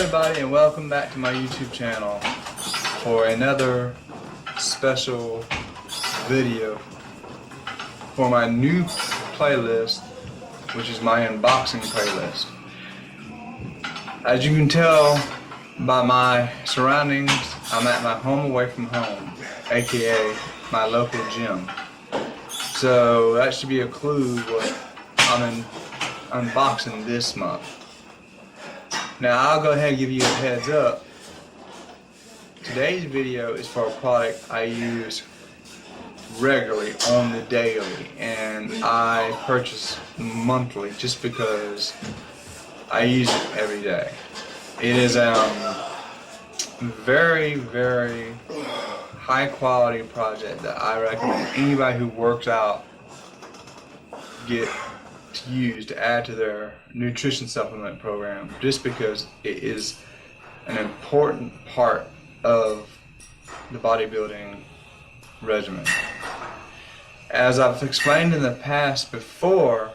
everybody, and welcome back to my YouTube channel for another special video for my new playlist, which is my unboxing playlist. As you can tell by my surroundings, I'm at my home away from home, aka my local gym. So that should be a clue what I'm unboxing this month. Now I'll go ahead and give you a heads up. Today's video is for a product I use regularly on the daily, and I purchase monthly just because I use it every day. It is very, very high quality project that I recommend anybody who works out get to use to add to their nutrition supplement program, just because it is an important part of the bodybuilding regimen. As I've explained in the past before,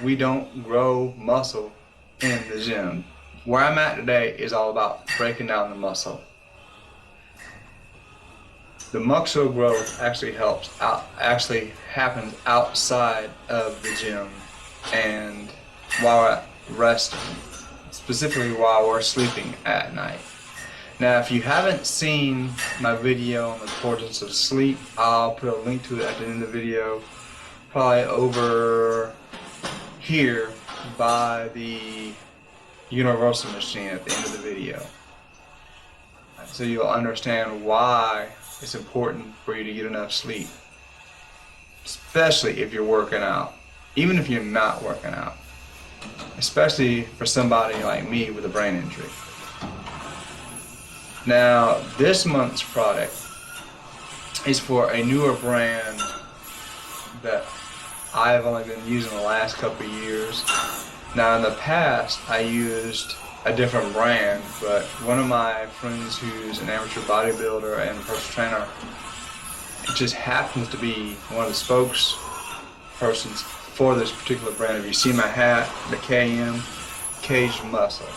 we don't grow muscle in the gym. Where I'm at today is all about breaking down the muscle. The muscle growth actually happens outside of the gym and while we're resting, specifically while we're sleeping at night. Now, if you haven't seen my video on the importance of sleep, I'll put a link to it at the end of the video, probably over here by the universal machine at the end of the video. So you'll understand why it's important for you to get enough sleep, especially if you're working out, even if you're not working out, especially for somebody like me with a brain injury. Now, this month's product is for a newer brand that I've only been using the last couple of years. Now, in the past, I used a different brand, but one of my friends who's an amateur bodybuilder and personal trainer, it just happens to be one of the spokespersons for this particular brand. If you see my hat, the KM, kagedmuscle.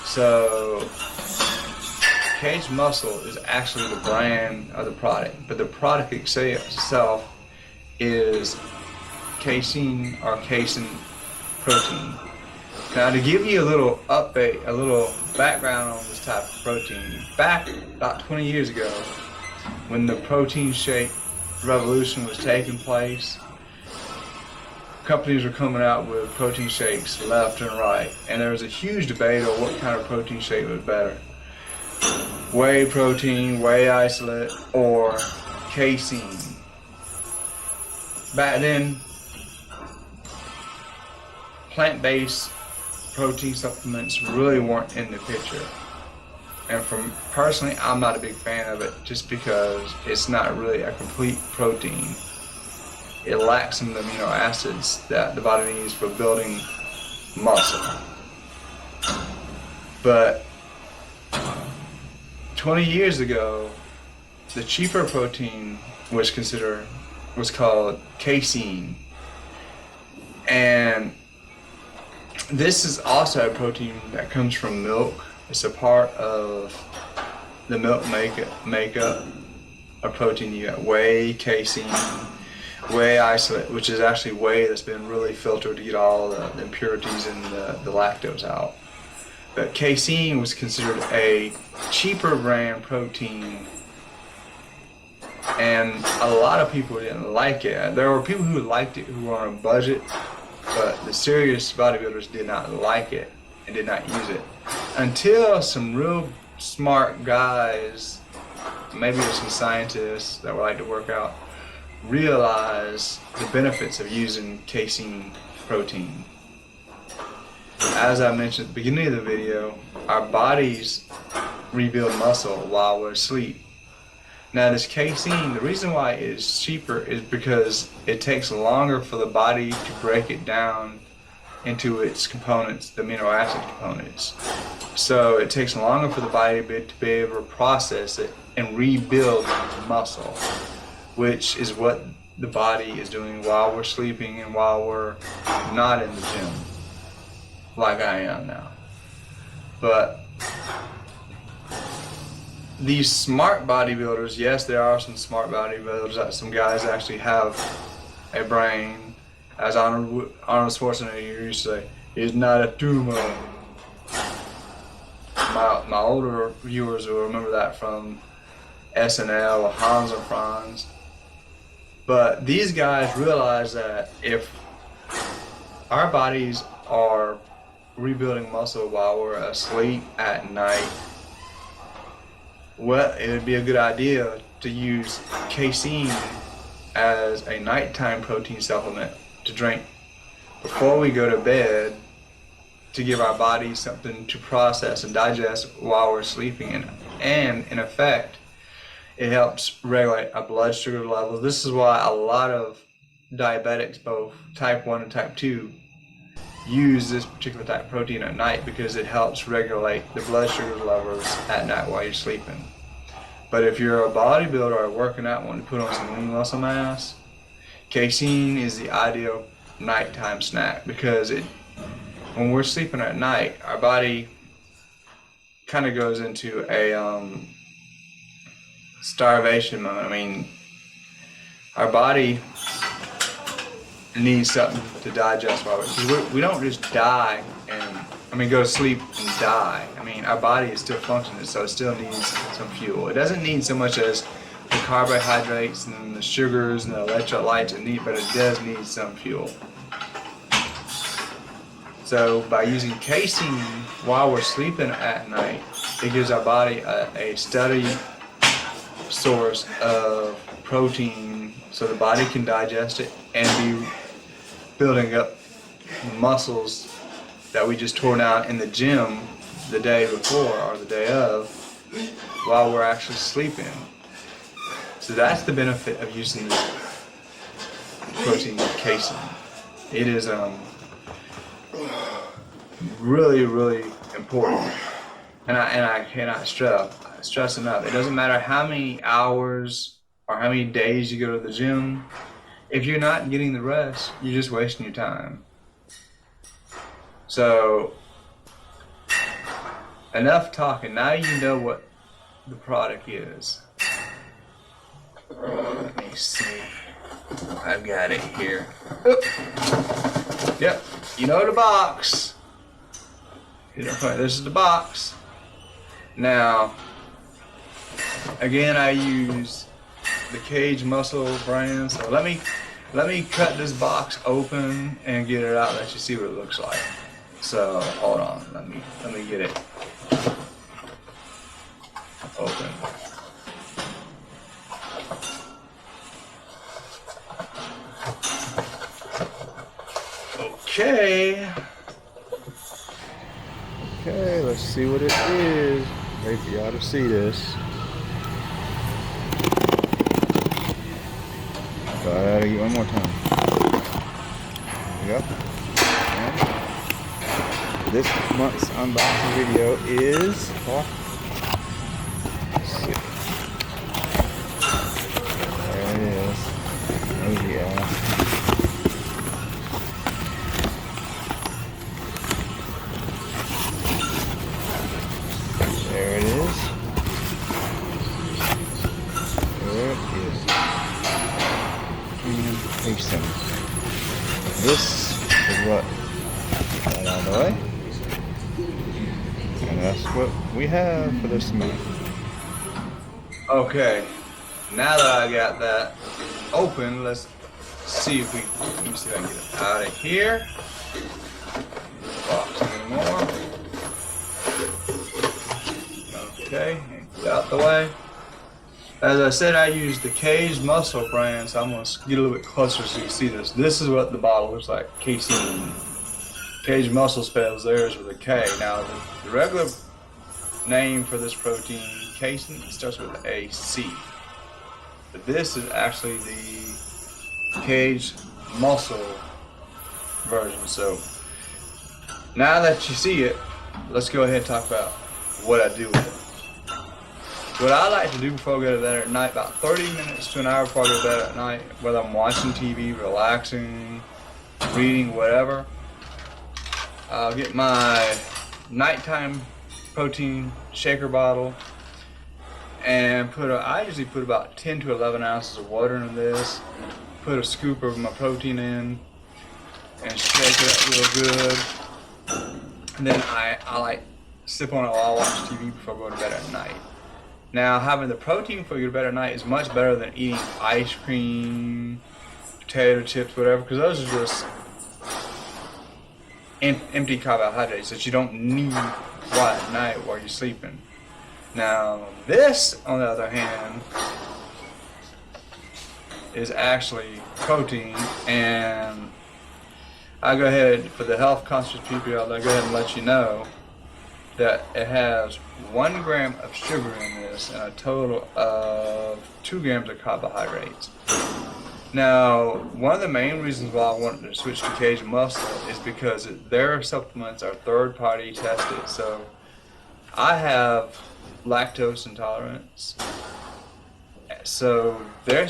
So kagedmuscle is actually the brand of the product, but the product itself is casein or casein protein. Now, to give you a little update, a little background on this type of protein, back about 20 years ago, when the protein shake revolution was taking place, companies were coming out with protein shakes left and right, and there was a huge debate on what kind of protein shake was better. Whey protein, whey isolate, or casein. Back then, plant-based protein supplements really weren't in the picture, and personally, I'm not a big fan of it just because it's not really a complete protein. It lacks some amino acids that the body needs for building muscle. But 20 years ago, the cheaper protein was called casein, and this is also a protein that comes from milk. It's a part of the milk makeup of protein. You got whey, casein, whey isolate, which is actually whey that's been really filtered to get all the impurities and the lactose out. But casein was considered a cheaper brand protein, and a lot of people didn't like it. There were people who liked it who were on a budget, but the serious bodybuilders did not like it and did not use it until some real smart guys, maybe there's some scientists that would like to work out, realize the benefits of using casein protein. As I mentioned at the beginning of the video, our bodies rebuild muscle while we're asleep. Now, this casein, the reason why it is cheaper is because it takes longer for the body to break it down into its components, the amino acid components. So it takes longer for the body to be able to process it and rebuild muscle, which is what the body is doing while we're sleeping and while we're not in the gym, like I am now. But these smart bodybuilders, yes, there are some smart bodybuilders. That some guys actually have a brain, as Arnold Schwarzenegger used to say, "It's not a tumor." My older viewers will remember that from SNL or Hans and Franz. But these guys realize that if our bodies are rebuilding muscle while we're asleep at night, well, it would be a good idea to use casein as a nighttime protein supplement to drink before we go to bed, to give our bodies something to process and digest while we're sleeping. And in effect, it helps regulate our blood sugar levels. This is why a lot of diabetics, both type 1 and type 2, use this particular type of protein at night, because it helps regulate the blood sugar levels at night while you're sleeping. But if you're a bodybuilder or working out, wanting to put on some lean muscle mass, casein is the ideal nighttime snack, because when we're sleeping at night, our body kind of goes into a starvation mode. I mean, our body needs something to digest while we don't just die and go to sleep and die. I mean, our body is still functioning, so it still needs some fuel. It doesn't need so much as the carbohydrates and the sugars and the electrolytes but it does need some fuel. So by using casein while we're sleeping at night, it gives our body a steady source of protein, so the body can digest it and be building up muscles that we just tore down in the gym the day before or the day of, while we're actually sleeping. So that's the benefit of using this protein casein. It is really, really important, and I cannot stress enough. It doesn't matter how many hours or how many days you go to the gym. If you're not getting the rest, you're just wasting your time. So, enough talking. Now you know what the product is. Let me see. I've got it here. Oop. Yep, you know the box. This is the box. Now, again, I use the kagedmuscle brand. So let me cut this box open and get it out. Let you see what it looks like. So hold on. Let me get it open. Okay, let's see what it is. Wait for y'all to see this. Try that one more time. There we go. And this month's unboxing video is... let's see. There it is. Oh yeah. There it is. There it is. And paste them. This is what got out of the way. And that's what we have for this movie. Okay. Now that I got that open, let's see if let me see if I can get it out of here. Box anymore. Okay, get out the way. As I said, I use the kagedmuscle brand, so I'm going to get a little bit closer so you can see this. This is what the bottle looks like, casein. Kagedmuscle spells theirs with a K. Now, the regular name for this protein, casein, starts with a C. But this is actually the kagedmuscle version. So, now that you see it, let's go ahead and talk about what I do with it. What I like to do before I go to bed at night, about 30 minutes to an hour before I go to bed at night, whether I'm watching TV, relaxing, reading, whatever, I'll get my nighttime protein shaker bottle and I usually put about 10 to 11 ounces of water in this, put a scoop of my protein in, and shake it up real good. And then I like sip on it while I watch TV before I go to bed at night. Now, having the protein before you go to bed at night is much better than eating ice cream, potato chips, whatever, because those are just empty carbohydrates that you don't need right at night while you're sleeping. Now, this, on the other hand, is actually protein, and I go ahead, for the health conscious people, I'll go ahead and let you know that it has 1 gram of sugar in this and a total of 2 grams of carbohydrates. Now, one of the main reasons why I wanted to switch to Cage Muscle is because their supplements are third-party tested. So I have lactose intolerance, so their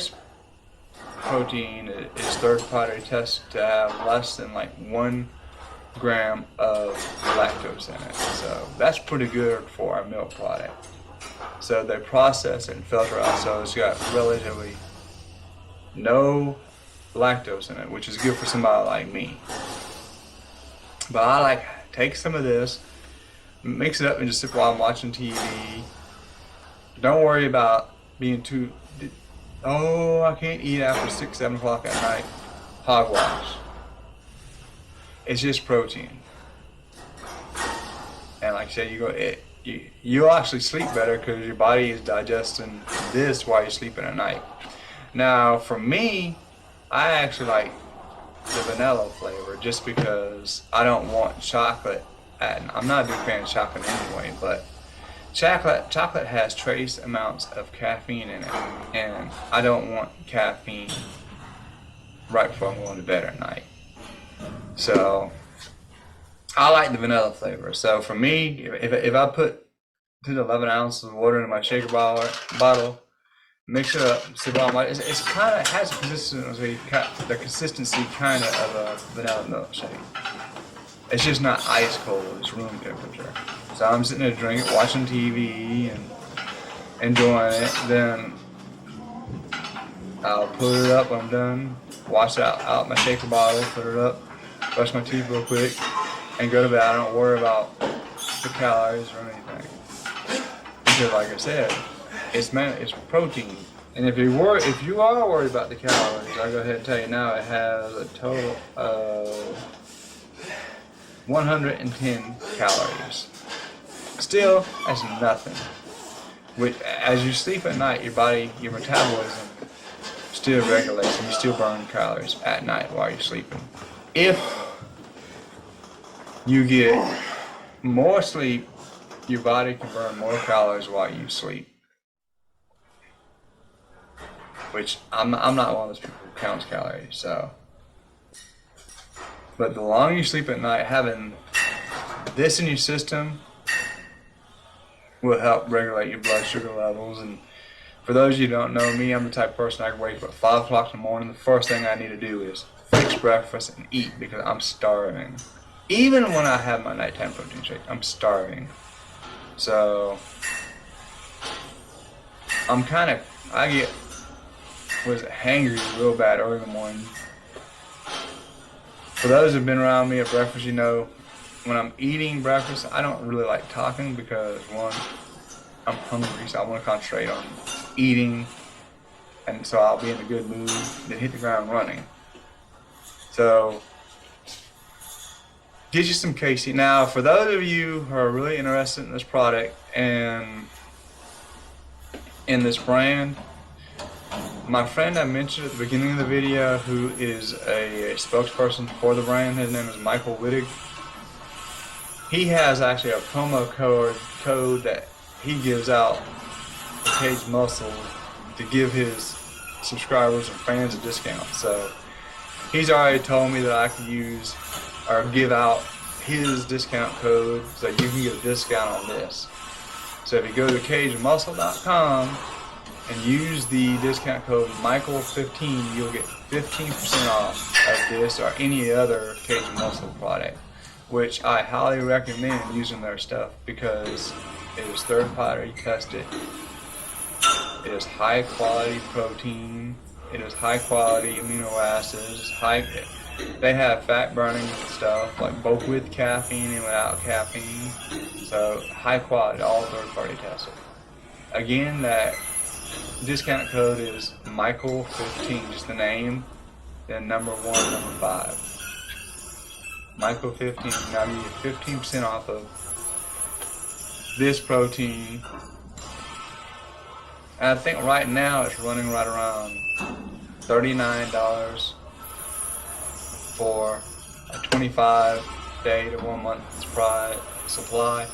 protein is third-party tested to have less than like 1 gram of lactose in it. So that's pretty good for a milk product. So they process it and filter out, so it's got relatively no lactose in it, which is good for somebody like me. But I like take some of this, mix it up, and just sip while I'm watching TV. Don't worry about being too, I can't eat after 6, 7 o'clock at night. Hogwash. It's just protein. And like I said, you'll actually sleep better because your body is digesting this while you're sleeping at night. Now, for me, I actually like the vanilla flavor just because I don't want chocolate. I'm not a big fan of chocolate anyway, but chocolate has trace amounts of caffeine in it, and I don't want caffeine right before I'm going to bed at night. So I like the vanilla flavor. So for me, if I put 10 to 11 ounces of water in my shaker bottle, mix it up, sip on it. It's kind of has the consistency kind of a vanilla milkshake. It's just not ice cold. It's room temperature. So I'm sitting there drinking, watching TV, and enjoying it. Then I'll put it up when I'm done. Wash it out my shaker bottle, put it up, brush my teeth real quick, and go to bed. I don't worry about the calories or anything. Because like I said, it's protein. And if you are worried about the calories, I'll go ahead and tell you now it has a total of 110 calories. Still, that's nothing. As you sleep at night, your metabolism still regulates and you still burn calories at night while you're sleeping. If you get more sleep, your body can burn more calories while you sleep. Which I'm not one of those people who counts calories, so. But the longer you sleep at night, having this in your system will help regulate your blood sugar levels. And for those of you who don't know me, I'm the type of person I can wake up at 5 o'clock in the morning. The first thing I need to do is fix breakfast and eat because I'm starving. Even when I have my nighttime protein shake, I'm starving. So I get hangry real bad early in the morning. For those who've been around me at breakfast, you know, when I'm eating breakfast, I don't really like talking because, one, I'm hungry, so I want to concentrate on eating, and so I'll be in a good mood, then hit the ground running. So, get you some casein. Now, for those of you who are really interested in this product and in this brand, my friend I mentioned at the beginning of the video, who is a spokesperson for the brand, his name is Michael Wittig. He has actually a promo code that he gives out for Cage Muscle to give his subscribers and fans a discount. So he's already told me that I can use or give out his discount code so you can get a discount on this. So if you go to kagedmuscle.com and use the discount code Michael15, you'll get 15% off of this or any other Cage Muscle product, which I highly recommend using their stuff because it is third-party tested. It is high quality protein. It is high quality amino acids. They have fat burning stuff, like both with caffeine and without caffeine. So high quality, all third-party tested. Again, that discount code is Michael15, just the name, then number 1, number 5. Michael15. Now you get 15% off of this protein. And I think right now it's running right around $39 for a 25-day to 1 month supply.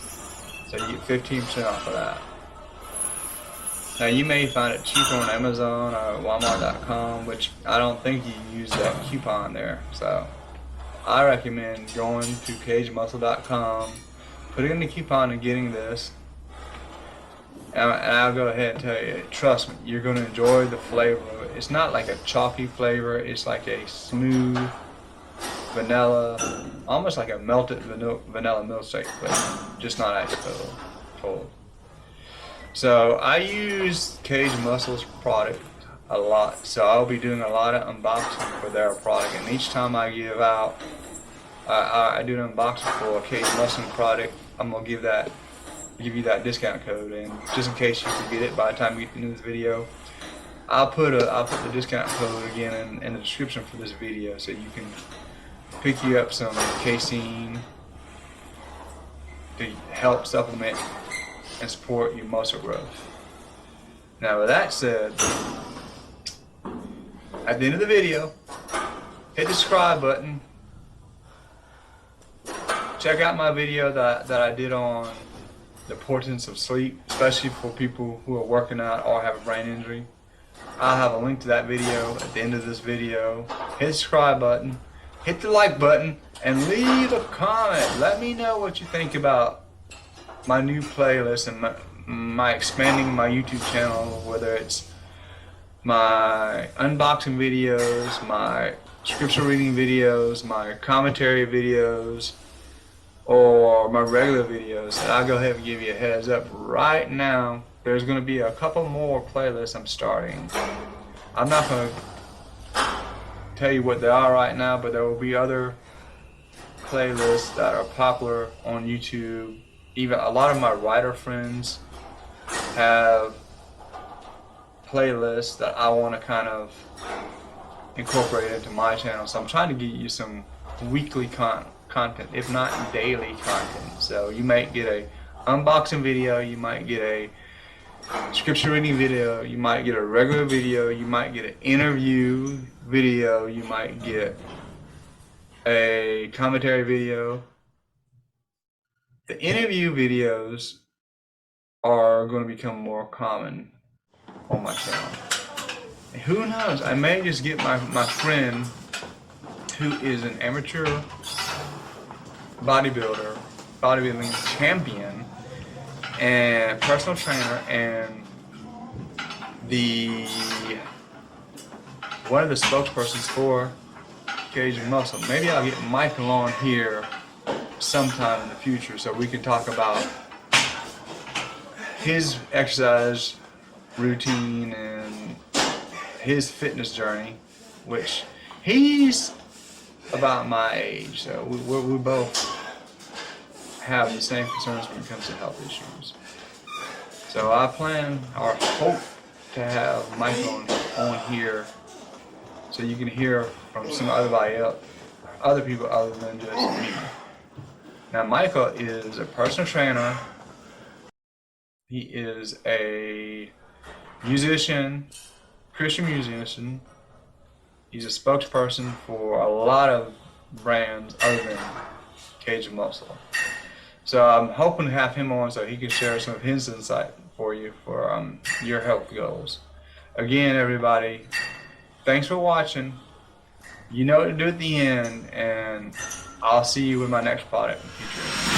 So you get 15% off of that. Now you may find it cheaper on Amazon or Walmart.com, which I don't think you use that coupon there. So I recommend going to kagedmuscle.com, putting in the coupon and getting this. And I'll go ahead and tell you, trust me, you're going to enjoy the flavor. It's not like a chalky flavor. It's like a smooth vanilla, almost like a melted vanilla milkshake flavor, just not ice cold. So I use Cage Muscle's product a lot. So I'll be doing a lot of unboxing for their product. And each time I give out, I do an unboxing for a Cage Muscle product, I'm going to give you that discount code. And just in case you forget it by the time you get into this video, I'll put the discount code again in the description for this video, so you can pick you up some casein to help supplement and support your muscle growth. Now with that said, at the end of the video, hit the subscribe button. Check out my video that I did on the importance of sleep, especially for people who are working out or have a brain injury. I'll have a link to that video at the end of this video. Hit the subscribe button, hit the like button, and leave a comment. Let me know what you think about my new playlist and my expanding my YouTube channel, whether it's my unboxing videos, my scripture reading videos, my commentary videos, or my regular videos. And I'll go ahead and give you a heads up right now. There's going to be a couple more playlists I'm starting. I'm not going to tell you what they are right now, but there will be other playlists that are popular on YouTube. Even a lot of my writer friends have playlists that I want to kind of incorporate into my channel. So I'm trying to get you some weekly content, if not daily content. So you might get a unboxing video, you might get a scripture reading video, you might get a regular video, you might get an interview video, you might get a commentary video. The interview videos are going to become more common on my channel. And who knows, I may just get my friend who is an amateur bodybuilding champion and personal trainer, and one of the spokespersons for Cage Muscle. Maybe I'll get Michael on here sometime in the future so we can talk about his exercise routine and his fitness journey, which he's about my age, so we both have the same concerns when it comes to health issues. So I plan or hope to have Michael on here so you can hear from some other people other than just me. Now Michael is a personal trainer. He is a musician, Christian musician. He's a spokesperson for a lot of brands other than Cage Muscle. So I'm hoping to have him on so he can share some of his insight for you for your health goals. Again, everybody, thanks for watching. You know what to do at the end, and I'll see you with my next product in the future.